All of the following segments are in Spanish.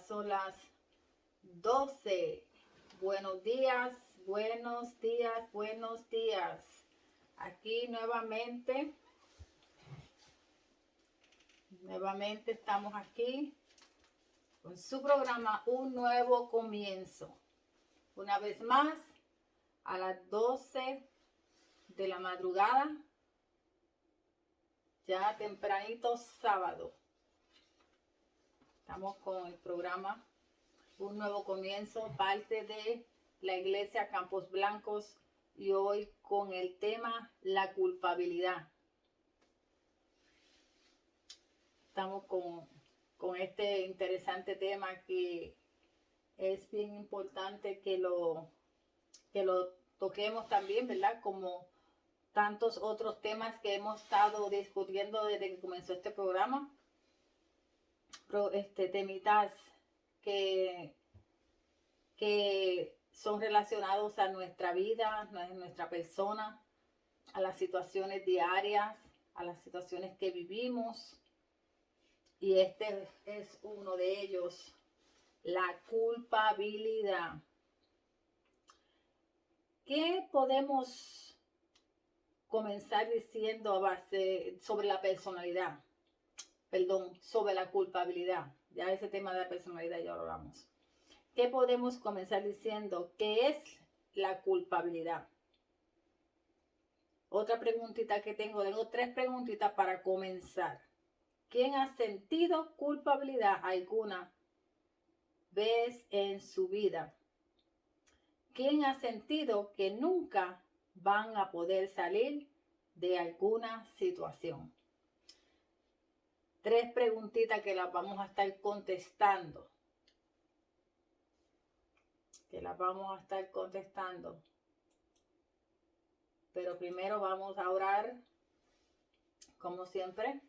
son las 12. Buenos días, buenos días, buenos días. Aquí nuevamente estamos aquí con su programa Un Nuevo Comienzo. Una vez más, a las 12 de la madrugada, ya tempranito sábado. Estamos con el programa Un Nuevo Comienzo, parte de la Iglesia Campos Blancos, y hoy con el tema la culpabilidad. Estamos con este interesante tema que es bien importante que lo toquemos también, ¿verdad? Como tantos otros temas que hemos estado discutiendo desde que comenzó este programa. Temitas que son relacionados a nuestra vida, a nuestra persona, a las situaciones diarias, a las situaciones que vivimos. Y este es uno de ellos, la culpabilidad. ¿Qué podemos comenzar diciendo sobre la personalidad? Sobre la culpabilidad. Ya ese tema de la personalidad ya lo hablamos. ¿Qué podemos comenzar diciendo? ¿Qué es la culpabilidad? Otra preguntita que tengo 3 preguntitas para comenzar. ¿Quién ha sentido culpabilidad alguna vez en su vida? ¿Quién ha sentido que nunca van a poder salir de alguna situación? 3 preguntitas que las vamos a estar contestando. Pero primero vamos a orar, como siempre,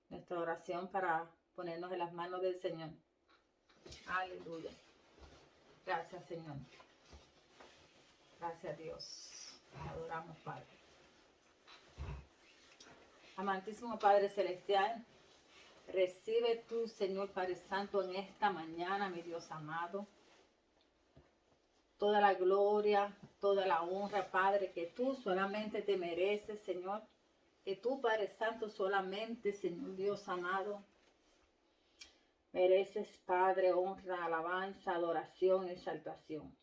nuestra oración para ponernos en las manos del Señor. Aleluya. Gracias, Señor. Gracias, Dios. Adoramos, Padre. Amantísimo Padre Celestial, recibe tú, Señor Padre Santo, en esta mañana, mi Dios amado, toda la gloria, toda la honra, Padre, que tú solamente te mereces, Señor. Que tú, Padre Santo, solamente, Señor Dios amado, mereces, Padre, honra, alabanza, adoración, exaltación.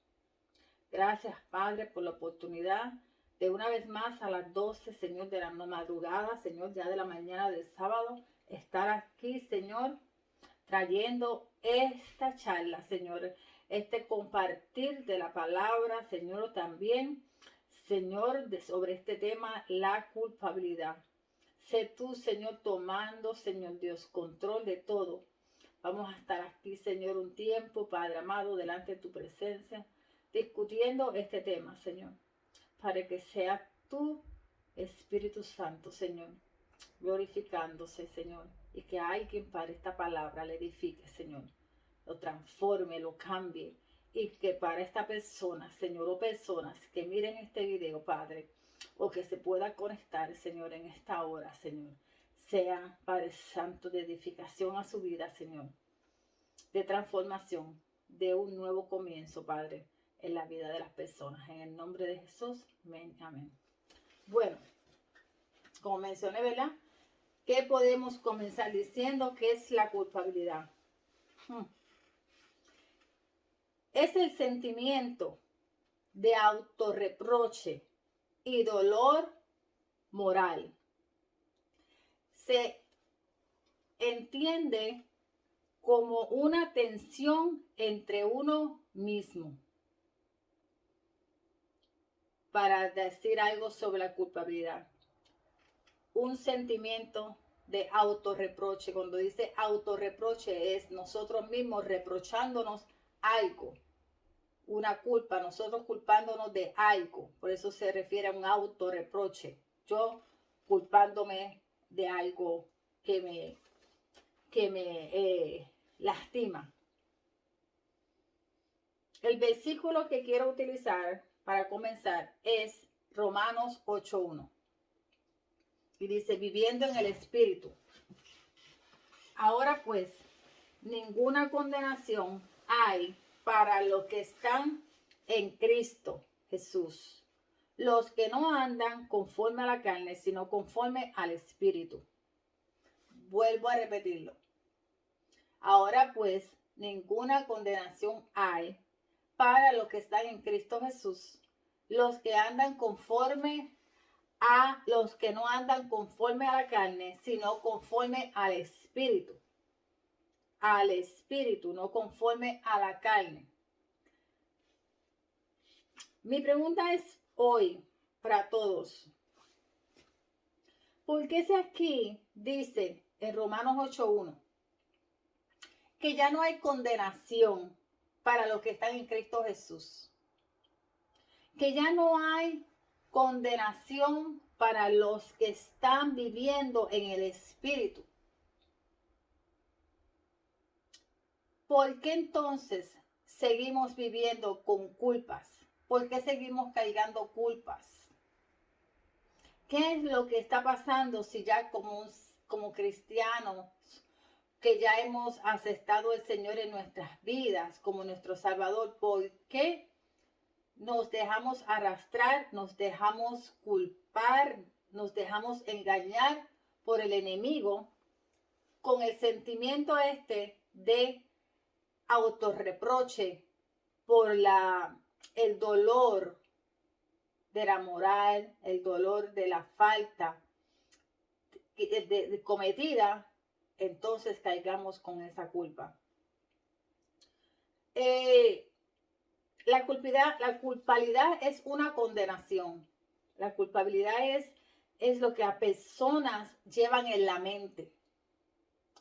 Gracias, Padre, por la oportunidad de una vez más a las 12, Señor, de la madrugada, Señor, ya de la mañana del sábado, estar aquí, Señor, trayendo esta charla, Señor, este compartir de la palabra, Señor, también, Señor, sobre este tema, la culpabilidad. Sé tú, Señor, tomando, Señor Dios, control de todo. Vamos a estar aquí, Señor, un tiempo, Padre amado, delante de tu presencia, discutiendo este tema, Señor, para que sea tu Espíritu Santo, Señor, glorificándose, Señor, y que alguien para esta palabra le edifique, Señor, lo transforme, lo cambie, y que para esta persona, Señor, o personas que miren este video, Padre, o que se pueda conectar, Señor, en esta hora, Señor, sea, Padre Santo, de edificación a su vida, Señor, de transformación, de un nuevo comienzo, Padre, en la vida de las personas. En el nombre de Jesús, amén, amén. Bueno, como mencioné, ¿verdad? ¿Qué podemos comenzar diciendo que es la culpabilidad? Es el sentimiento de autorreproche y dolor moral. Se entiende como una tensión entre uno mismo. Para decir algo sobre la culpabilidad, un sentimiento de autorreproche. Cuando dice autorreproche, es nosotros mismos reprochándonos algo, una culpa, nosotros culpándonos de algo. Por eso se refiere a un autorreproche. Yo culpándome de algo que me lastima. El versículo que quiero utilizar para comenzar es Romanos 8:1. Y dice, viviendo en el Espíritu. Ahora pues, ninguna condenación hay para los que están en Cristo Jesús, los que no andan conforme a la carne, sino conforme al Espíritu. Vuelvo a repetirlo. Ahora pues, ninguna condenación hay para los que están en Cristo Jesús, los que andan conforme a los que no andan conforme a la carne, sino conforme al Espíritu. Al Espíritu, no conforme a la carne. Mi pregunta es hoy para todos. ¿Por qué si aquí dice en Romanos 8:1 que ya no hay condenación para los que están en Cristo Jesús? Que ya no hay condenación para los que están viviendo en el Espíritu. ¿Por qué entonces seguimos viviendo con culpas? ¿Por qué seguimos cargando culpas? ¿Qué es lo que está pasando si ya como cristianos que ya hemos aceptado al Señor en nuestras vidas como nuestro Salvador? ¿Por qué nos dejamos arrastrar, nos dejamos culpar, nos dejamos engañar por el enemigo con el sentimiento de autorreproche por el dolor de la moral, el dolor de la falta cometida? Entonces caigamos con esa culpa. La culpabilidad es una condenación. La culpabilidad es lo que a personas llevan en la mente.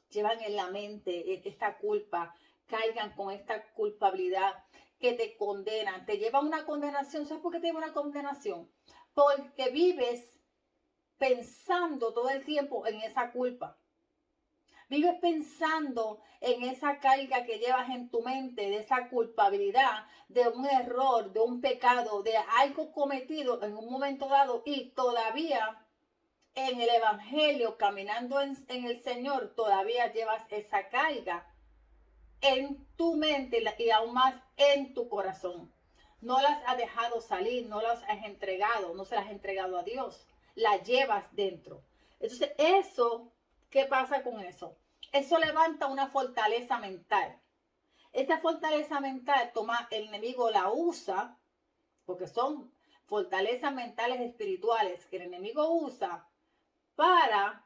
Llevan en la mente esta culpa, caigan con esta culpabilidad que te condenan. Te lleva a una condenación. ¿Sabes por qué te lleva a una condenación? Porque vives pensando todo el tiempo en esa culpa. Vives pensando en esa carga que llevas en tu mente, de esa culpabilidad, de un error, de un pecado, de algo cometido en un momento dado, y todavía en el Evangelio, caminando en el Señor, todavía llevas esa carga en tu mente y aún más en tu corazón. No las has dejado salir, no las has entregado, no se las has entregado a Dios. La llevas dentro. Entonces, ¿qué pasa con eso? Eso levanta una fortaleza mental. Esta fortaleza mental el enemigo la usa, porque son fortalezas mentales espirituales que el enemigo usa para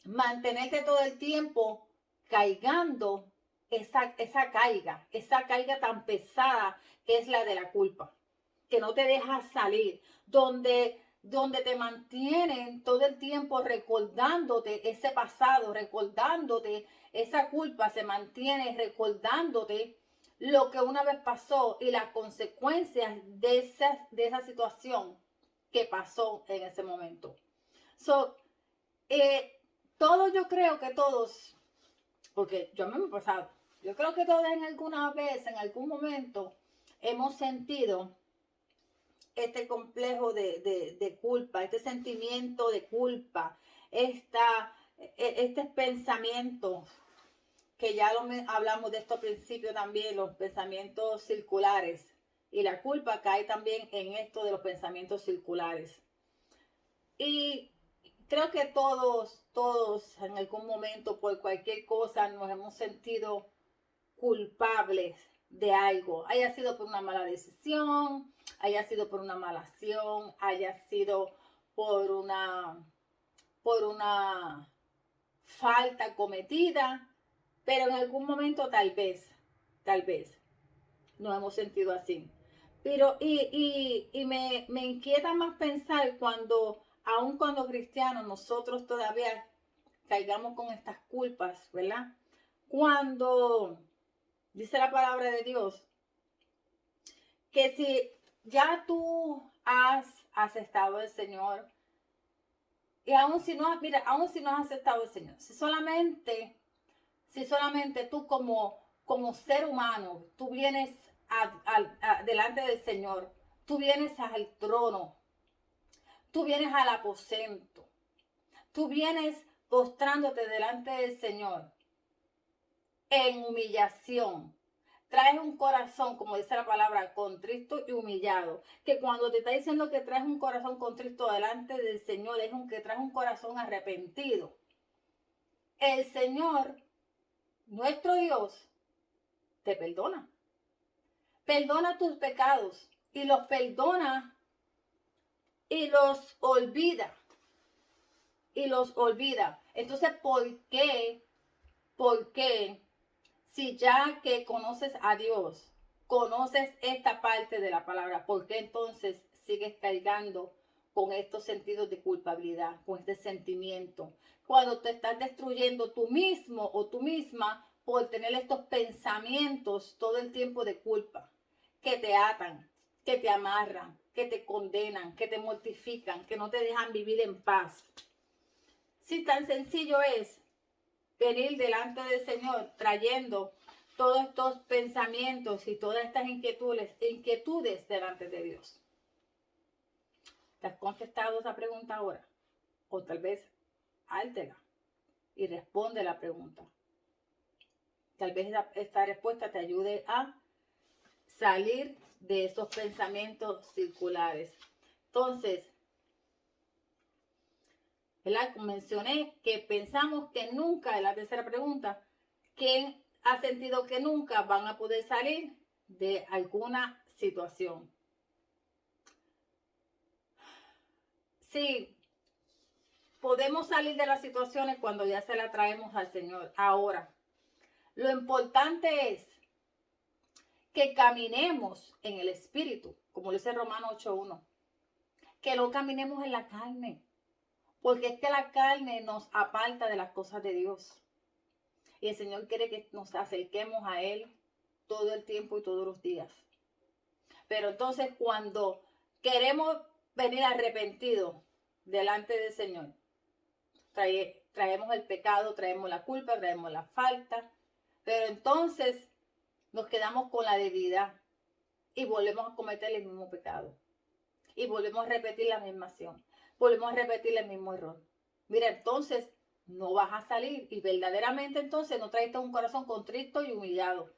mantenerte todo el tiempo caigando esa carga tan pesada que es la de la culpa, que no te deja salir, donde te mantienen todo el tiempo recordándote ese pasado, recordándote esa culpa, se mantiene recordándote lo que una vez pasó y las consecuencias de esa situación que pasó en ese momento. Yo creo que todos, porque yo me he pasado, yo creo que todos en alguna vez, en algún momento, hemos sentido este complejo de culpa, este sentimiento de culpa, este pensamiento, que ya hablamos de esto al principio también, los pensamientos circulares. Y la culpa cae también en esto de los pensamientos circulares. Y creo que todos en algún momento, por cualquier cosa, nos hemos sentido culpables de algo, haya sido por una mala decisión, haya sido por una mala acción, haya sido por una falta cometida, pero en algún momento tal vez nos hemos sentido así. Pero me inquieta más pensar aun cuando cristianos, nosotros todavía caigamos con estas culpas, ¿verdad? Cuando dice la palabra de Dios que si ya tú has aceptado al Señor, y aun si no has aceptado al Señor, si solamente tú como ser humano, tú vienes delante del Señor, tú vienes al trono, tú vienes al aposento, tú vienes postrándote delante del Señor, en humillación. Traes un corazón, como dice la palabra, contristo y humillado. Que cuando te está diciendo que traes un corazón contristo delante del Señor, es que traes un corazón arrepentido. El Señor, nuestro Dios, te perdona. Perdona tus pecados y los perdona y los olvida. Y los olvida. Entonces, ¿por qué? ¿Por qué? Si ya que conoces a Dios, conoces esta parte de la palabra, ¿por qué entonces sigues cargando con estos sentidos de culpabilidad, con este sentimiento? Cuando te estás destruyendo tú mismo o tú misma por tener estos pensamientos todo el tiempo de culpa, que te atan, que te amarran, que te condenan, que te mortifican, que no te dejan vivir en paz. Si tan sencillo es venir delante del Señor trayendo todos estos pensamientos y todas estas inquietudes delante de Dios. ¿Te has contestado esa pregunta ahora? O tal vez hártela y responde la pregunta. Tal vez esta respuesta te ayude a salir de esos pensamientos circulares. Entonces, ¿verdad? Mencioné que pensamos que nunca, en la tercera pregunta, ¿quién ha sentido que nunca van a poder salir de alguna situación? Sí, podemos salir de las situaciones cuando ya se la traemos al Señor. Ahora, lo importante es que caminemos en el Espíritu, como dice Romanos 8:1, que no caminemos en la carne, porque es que la carne nos aparta de las cosas de Dios. Y el Señor quiere que nos acerquemos a Él todo el tiempo y todos los días. Pero entonces cuando queremos venir arrepentidos delante del Señor, traemos el pecado, traemos la culpa, traemos la falta, pero entonces nos quedamos con la debilidad y volvemos a cometer el mismo pecado. Y volvemos a repetir la misma acción. Volvemos a repetir el mismo error. Mira, entonces no vas a salir y verdaderamente entonces no traes un corazón contrito y humillado.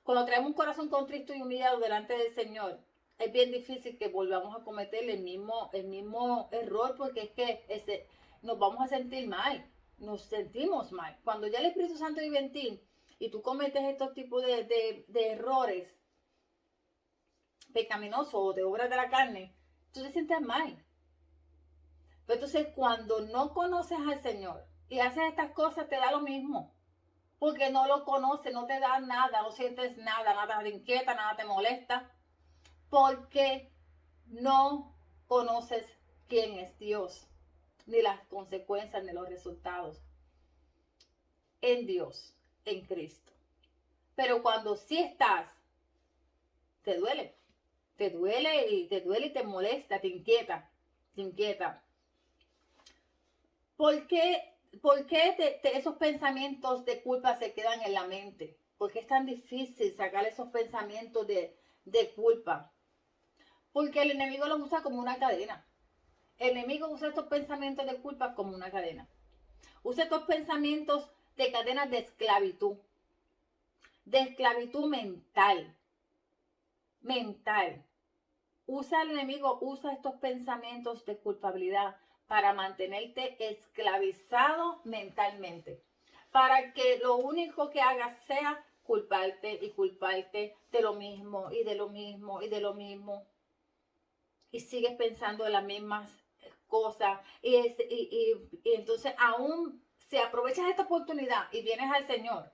Cuando traemos un corazón contrito y humillado delante del Señor, es bien difícil que volvamos a cometer el mismo error, porque es que nos vamos a sentir mal, nos sentimos mal. Cuando ya el Espíritu Santo vive en ti y tú cometes estos tipos de errores pecaminosos o de obras de la carne, tú te sientes mal. Pero entonces cuando no conoces al Señor y haces estas cosas, te da lo mismo. Porque no lo conoces, no te da nada, no sientes nada, nada te inquieta, nada te molesta. Porque no conoces quién es Dios, ni las consecuencias, ni los resultados en Dios, en Cristo. Pero cuando sí estás, te duele y te molesta, te inquieta. ¿Por qué esos pensamientos de culpa se quedan en la mente? ¿Por qué es tan difícil sacar esos pensamientos de culpa? Porque el enemigo los usa como una cadena. El enemigo usa estos pensamientos de culpa como una cadena. Usa estos pensamientos de cadenas de esclavitud mental. El enemigo usa estos pensamientos de culpabilidad para mantenerte esclavizado mentalmente, para que lo único que hagas sea culparte y culparte de lo mismo y de lo mismo y de lo mismo, y sigues pensando en las mismas cosas, y entonces aún si aprovechas esta oportunidad y vienes al Señor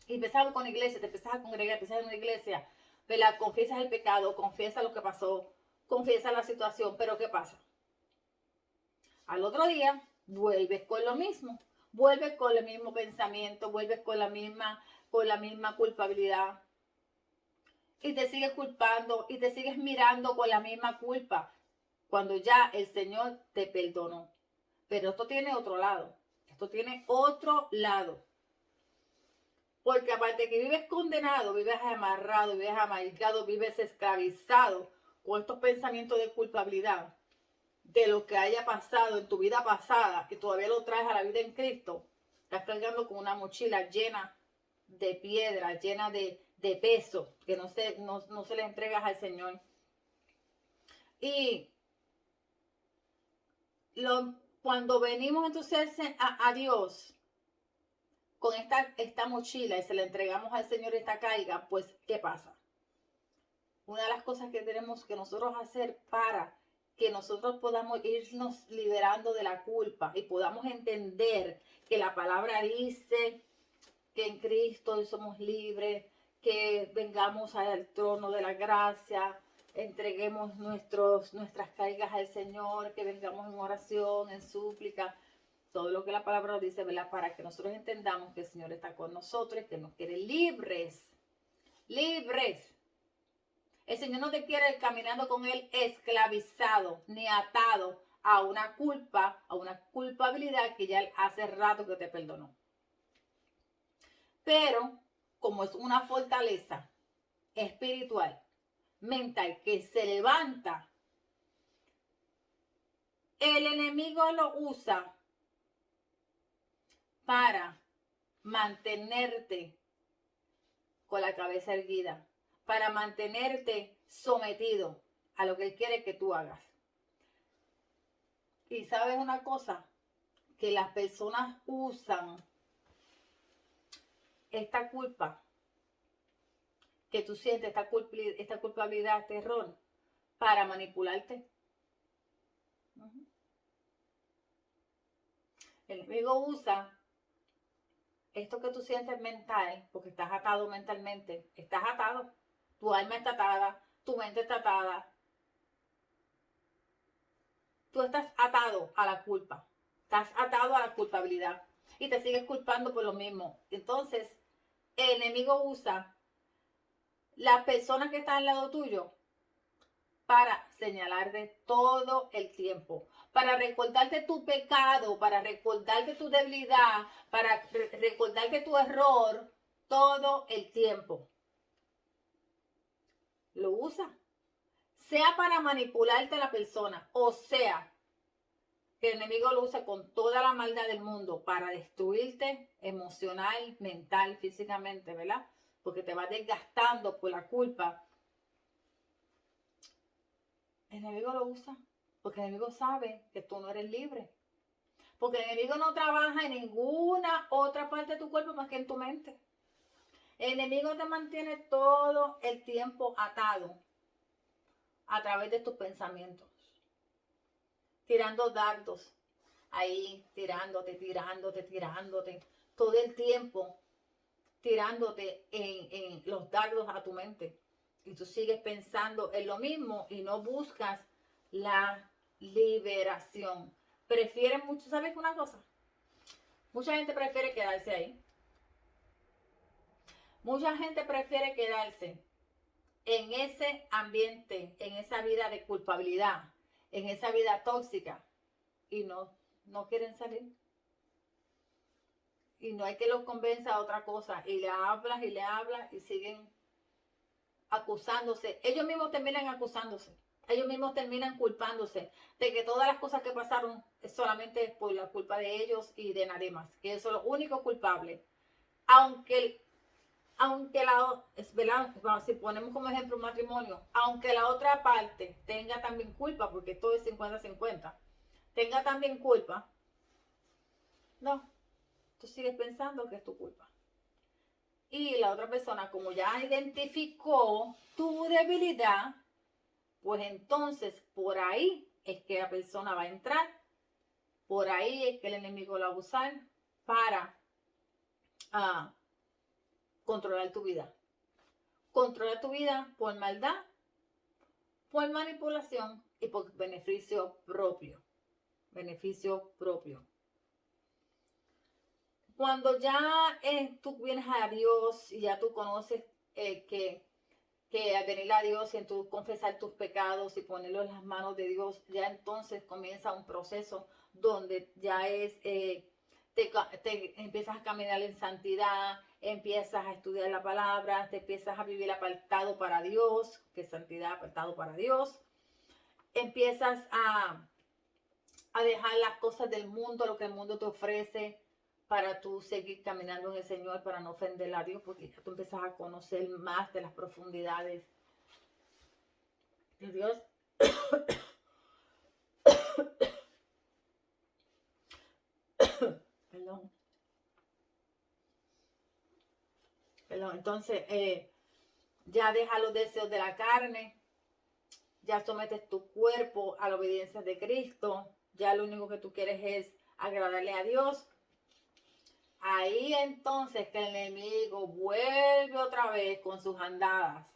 y empiezas con la iglesia, te empiezas a congregar, empiezas en una iglesia, ¿verdad? Confiesas el pecado, confiesas lo que pasó, confiesas la situación, pero ¿qué pasa? Al otro día vuelves con lo mismo, vuelves con el mismo pensamiento, vuelves con la misma culpabilidad, y te sigues culpando y te sigues mirando con la misma culpa cuando ya el Señor te perdonó. Pero esto tiene otro lado, porque aparte que vives condenado, vives amarrado, vives amargado, vives esclavizado con estos pensamientos de culpabilidad de lo que haya pasado en tu vida pasada y todavía lo traes a la vida en Cristo, Estás cargando con una mochila llena de piedras, llena de peso, que no se le entregas al Señor. Y cuando venimos entonces a Dios con esta mochila y se la entregamos al Señor esta carga, pues, ¿qué pasa? Una de las cosas que tenemos que nosotros hacer para que nosotros podamos irnos liberando de la culpa y podamos entender que la palabra dice que en Cristo somos libres, que vengamos al trono de la gracia, entreguemos nuestras cargas al Señor, que vengamos en oración, en súplica, todo lo que la palabra nos dice, ¿verdad? Para que nosotros entendamos que el Señor está con nosotros, que nos quiere libres, libres. El Señor no te quiere caminando con Él esclavizado ni atado a una culpa, a una culpabilidad que ya Él hace rato que te perdonó. Pero como es una fortaleza espiritual, mental, que se levanta, el enemigo lo usa para mantenerte con la cabeza erguida, para mantenerte sometido a lo que Él quiere que tú hagas. Y sabes una cosa, que las personas usan esta culpa que tú sientes, esta culpabilidad, este error, para manipularte. El enemigo usa esto que tú sientes mental, porque estás atado mentalmente, estás atado, tu alma está atada, tu mente está atada, tú estás atado a la culpa, estás atado a la culpabilidad y te sigues culpando por lo mismo. Entonces, el enemigo usa la persona que está al lado tuyo para señalarte todo el tiempo, para recordarte tu pecado, para recordarte tu debilidad, para recordarte tu error todo el tiempo. Lo usa, sea para manipularte a la persona, o sea, que el enemigo lo usa con toda la maldad del mundo para destruirte emocional, mental, físicamente, ¿verdad? Porque te vas desgastando por la culpa. El enemigo lo usa porque el enemigo sabe que tú no eres libre. Porque el enemigo no trabaja en ninguna otra parte de tu cuerpo más que en tu mente. El enemigo te mantiene todo el tiempo atado a través de tus pensamientos. Tirando dardos. Ahí, tirándote. Todo el tiempo tirándote en los dardos a tu mente. Y tú sigues pensando en lo mismo y no buscas la liberación. Prefieren mucho, ¿sabes una cosa? Mucha gente prefiere quedarse ahí. Mucha gente prefiere quedarse en ese ambiente, en esa vida de culpabilidad, en esa vida tóxica y no quieren salir. Y no hay que los convenza a otra cosa. Y le hablas y siguen acusándose. Ellos mismos terminan acusándose. Ellos mismos terminan culpándose de que todas las cosas que pasaron es solamente por la culpa de ellos y de nadie más. Que ellos son los únicos culpables. Aunque si ponemos como ejemplo un matrimonio, aunque la otra parte tenga también culpa, porque todo es 50-50, tenga también culpa, no, tú sigues pensando que es tu culpa. Y la otra persona, como ya identificó tu debilidad, pues entonces por ahí es que la persona va a entrar, por ahí es que el enemigo la va a usar para controlar tu vida. Controlar tu vida por maldad, por manipulación y por beneficio propio. Beneficio propio. Cuando ya tú vienes a Dios y ya tú conoces que al venir a Dios y en tu confesar tus pecados y ponerlos en las manos de Dios, ya entonces comienza un proceso donde ya te empiezas a caminar en santidad, empiezas a estudiar la palabra, te empiezas a vivir apartado para Dios, que es santidad, apartado para Dios. Empiezas a dejar las cosas del mundo, lo que el mundo te ofrece, para tú seguir caminando en el Señor, para no ofender a Dios, porque ya tú empiezas a conocer más de las profundidades de Dios. Perdón. Entonces, ya deja los deseos de la carne, ya sometes tu cuerpo a la obediencia de Cristo, ya lo único que tú quieres es agradarle a Dios. Ahí entonces que el enemigo vuelve otra vez con sus andadas,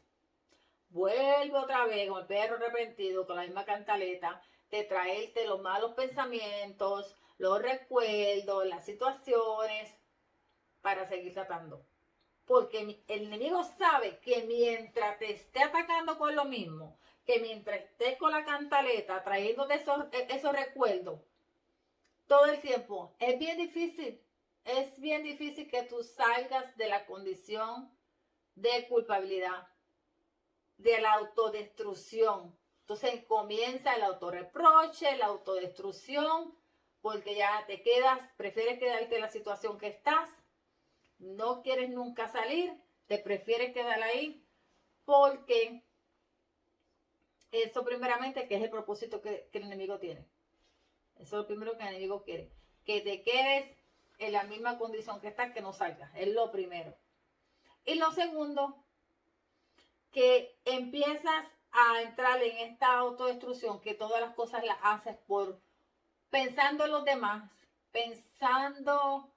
vuelve otra vez con el perro arrepentido, con la misma cantaleta, de traerte los malos pensamientos, los recuerdos, las situaciones, para seguir tratando. Porque el enemigo sabe que mientras te esté atacando con lo mismo, que mientras esté con la cantaleta trayendo de esos recuerdos todo el tiempo, es bien difícil que tú salgas de la condición de culpabilidad, de la autodestrucción. Entonces comienza el autorreproche, la autodestrucción, porque ya te quedas, prefieres quedarte en la situación que estás, no quieres nunca salir, te prefieres quedar ahí, porque eso primeramente, que es el propósito que el enemigo tiene. Eso es lo primero que el enemigo quiere, que te quedes en la misma condición que estás, que no salgas, es lo primero. Y lo segundo, que empiezas a entrar en esta autodestrucción, que todas las cosas las haces por pensando en los demás, pensando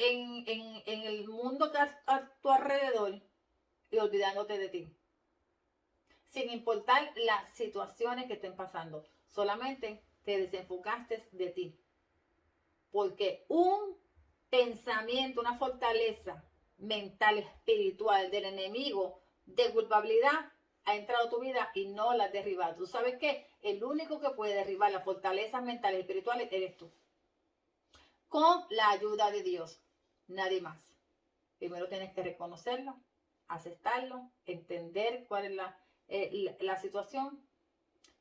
en el mundo que a tu alrededor y olvidándote de ti. Sin importar las situaciones que estén pasando, solamente te desenfocaste de ti. Porque un pensamiento, una fortaleza mental, espiritual del enemigo de culpabilidad ha entrado a tu vida y no la has derribado. ¿Tú sabes qué? El único que puede derribar las fortalezas mentales y espirituales eres tú. Con la ayuda de Dios. Nadie más. Primero tienes que reconocerlo, aceptarlo, entender cuál es la situación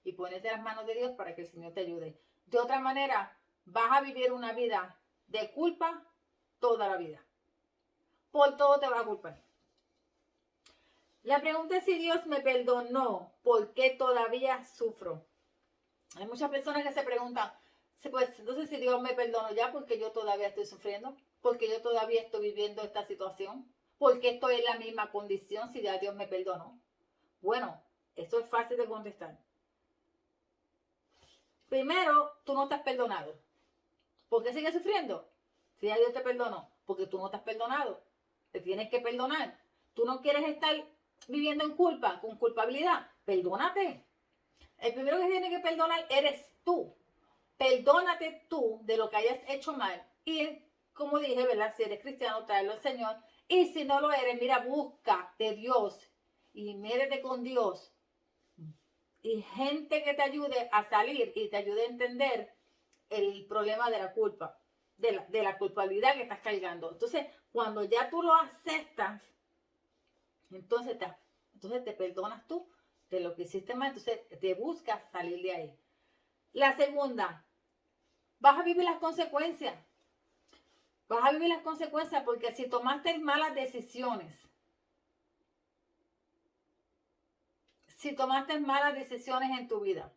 y ponerte en las manos de Dios para que el Señor te ayude. De otra manera, vas a vivir una vida de culpa toda la vida. Por todo te vas a culpar. La pregunta es si Dios me perdonó, ¿por qué todavía sufro? Hay muchas personas que se preguntan, pues entonces si Dios me perdonó ya, ¿por qué yo todavía estoy sufriendo? ¿Por qué yo todavía estoy viviendo esta situación? ¿Por qué estoy en la misma condición si ya Dios me perdonó? Bueno, esto es fácil de contestar. Primero, tú no estás perdonado. ¿Por qué sigues sufriendo? Si ya Dios te perdonó, porque tú no estás perdonado. Te tienes que perdonar. Tú no quieres estar viviendo en culpa, con culpabilidad. Perdónate. El primero que tiene que perdonar eres tú. Perdónate tú de lo que hayas hecho mal. Y como dije, ¿verdad? Si eres cristiano, tráelo al Señor. Y si no lo eres, mira, busca de Dios y métete con Dios. Y gente que te ayude a salir y te ayude a entender el problema de la culpa, de la culpabilidad que estás cargando. Entonces, cuando ya tú lo aceptas, entonces te perdonas tú de lo que hiciste mal, entonces te buscas salir de ahí. La segunda, vas a vivir las consecuencias. Vas a vivir las consecuencias porque si tomaste malas decisiones, en tu vida,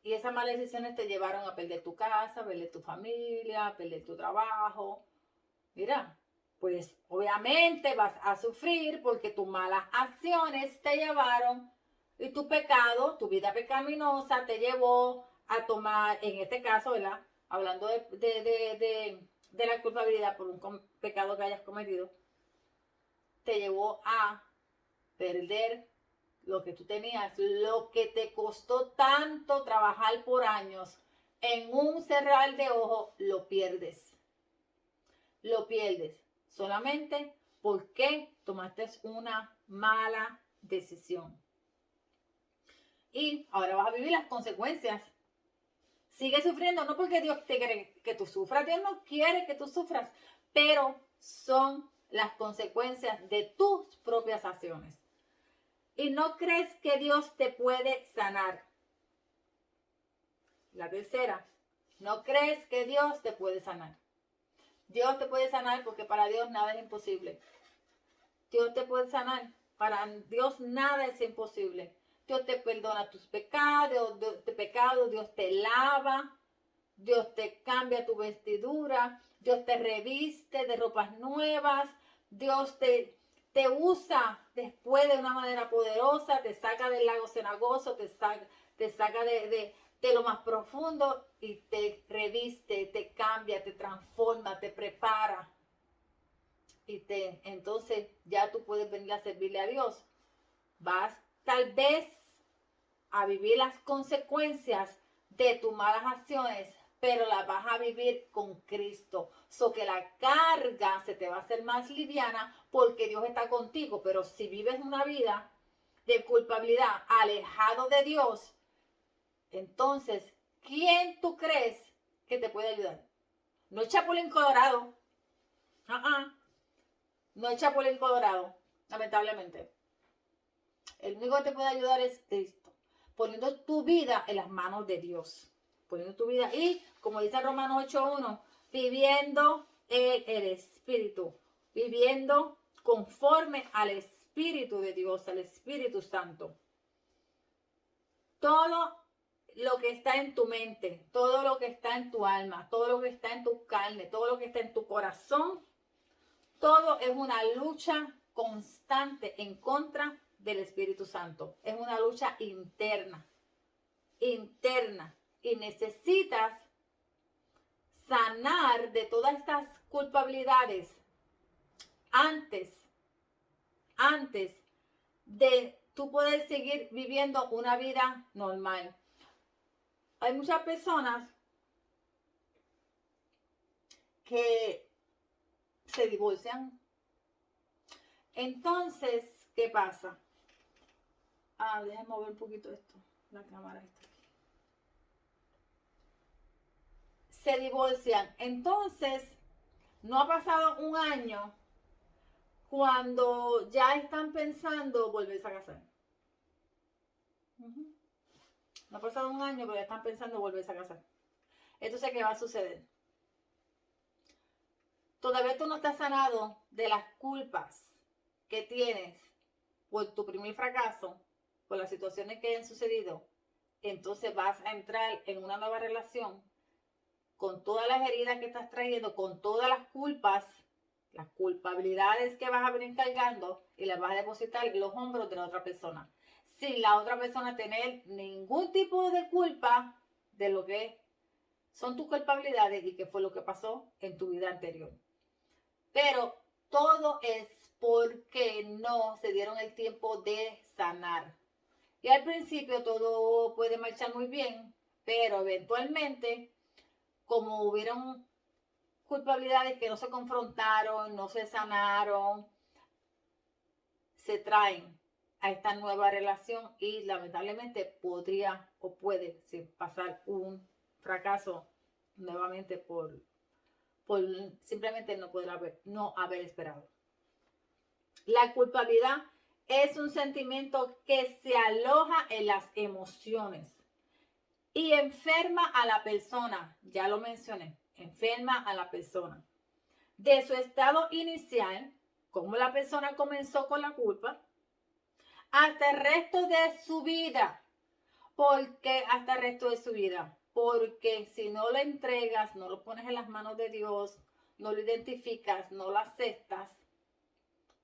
y esas malas decisiones te llevaron a perder tu casa, a perder tu familia, a perder tu trabajo. Mira, pues obviamente vas a sufrir porque tus malas acciones te llevaron y tu pecado, tu vida pecaminosa te llevó a tomar, en este caso, ¿verdad? Hablando de la culpabilidad por un pecado que hayas cometido, te llevó a perder lo que tú tenías, lo que te costó tanto trabajar por años, en un cerrar de ojos lo pierdes. Lo pierdes solamente porque tomaste una mala decisión. Y ahora vas a vivir las consecuencias. Sigue sufriendo, no porque Dios te quiere que tú sufras, Dios no quiere que tú sufras, pero son las consecuencias de tus propias acciones. Y no crees que Dios te puede sanar. La tercera, no crees que Dios te puede sanar. Dios te puede sanar porque para Dios nada es imposible. Dios te puede sanar. Para Dios nada es imposible. Dios te perdona tus pecados, Dios te lava, Dios te cambia tu vestidura, Dios te reviste de ropas nuevas, Dios te usa después de una manera poderosa, te saca del lago cenagoso, te saca de lo más profundo y te reviste, te cambia, te transforma, te prepara. Entonces ya tú puedes venir a servirle a Dios. Vas tal vez a vivir las consecuencias de tus malas acciones, pero las vas a vivir con Cristo. So que la carga se te va a hacer más liviana porque Dios está contigo. Pero si vives una vida de culpabilidad, alejado de Dios, entonces, ¿quién tú crees que te puede ayudar? No es Chapulín Colorado. No es Chapulín Colorado, lamentablemente. El único que te puede ayudar es Cristo, poniendo tu vida en las manos de Dios. Poniendo tu vida y, como dice Romanos 8:1, viviendo en el Espíritu, viviendo conforme al Espíritu de Dios, al Espíritu Santo. Todo lo que está en tu mente, todo lo que está en tu alma, todo lo que está en tu carne, todo lo que está en tu corazón, todo es una lucha constante en contra del Espíritu Santo. Es una lucha interna. Y necesitas sanar de todas estas culpabilidades antes de tú poder seguir viviendo una vida normal. Hay muchas personas que se divorcian. Entonces, ¿qué pasa? Déjame mover un poquito esto. La cámara está aquí. Se divorcian. Entonces, no ha pasado un año cuando ya están pensando volverse a casar. No ha pasado un año, pero ya están pensando volverse a casar. Entonces, ¿qué va a suceder? Todavía tú no estás sanado de las culpas que tienes por tu primer fracaso, por las situaciones que han sucedido. Entonces vas a entrar en una nueva relación con todas las heridas que estás trayendo, con todas las culpas, las culpabilidades que vas a venir cargando y las vas a depositar en los hombros de la otra persona. Sin la otra persona tener ningún tipo de culpa de lo que son tus culpabilidades y qué fue lo que pasó en tu vida anterior. Pero todo es porque no se dieron el tiempo de sanar. Y al principio todo puede marchar muy bien, pero eventualmente, como hubieron culpabilidades que no se confrontaron, no se sanaron, se traen a esta nueva relación y lamentablemente podría o puede pasar un fracaso nuevamente por simplemente no haber esperado. La culpabilidad es un sentimiento que se aloja en las emociones y enferma a la persona, ya lo mencioné, enferma a la persona. De su estado inicial, como la persona comenzó con la culpa, hasta el resto de su vida. ¿Por qué hasta el resto de su vida? Porque si no lo entregas, no lo pones en las manos de Dios, no lo identificas, no lo aceptas,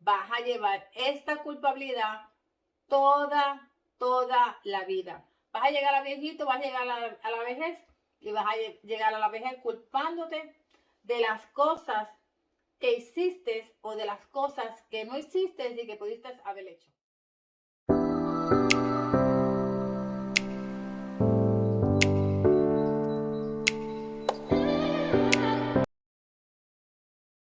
vas a llevar esta culpabilidad toda la vida. Vas a llegar a viejito, vas a llegar a la vejez y vas a llegar a la vejez culpándote de las cosas que hiciste o de las cosas que no hiciste y que pudiste haber hecho.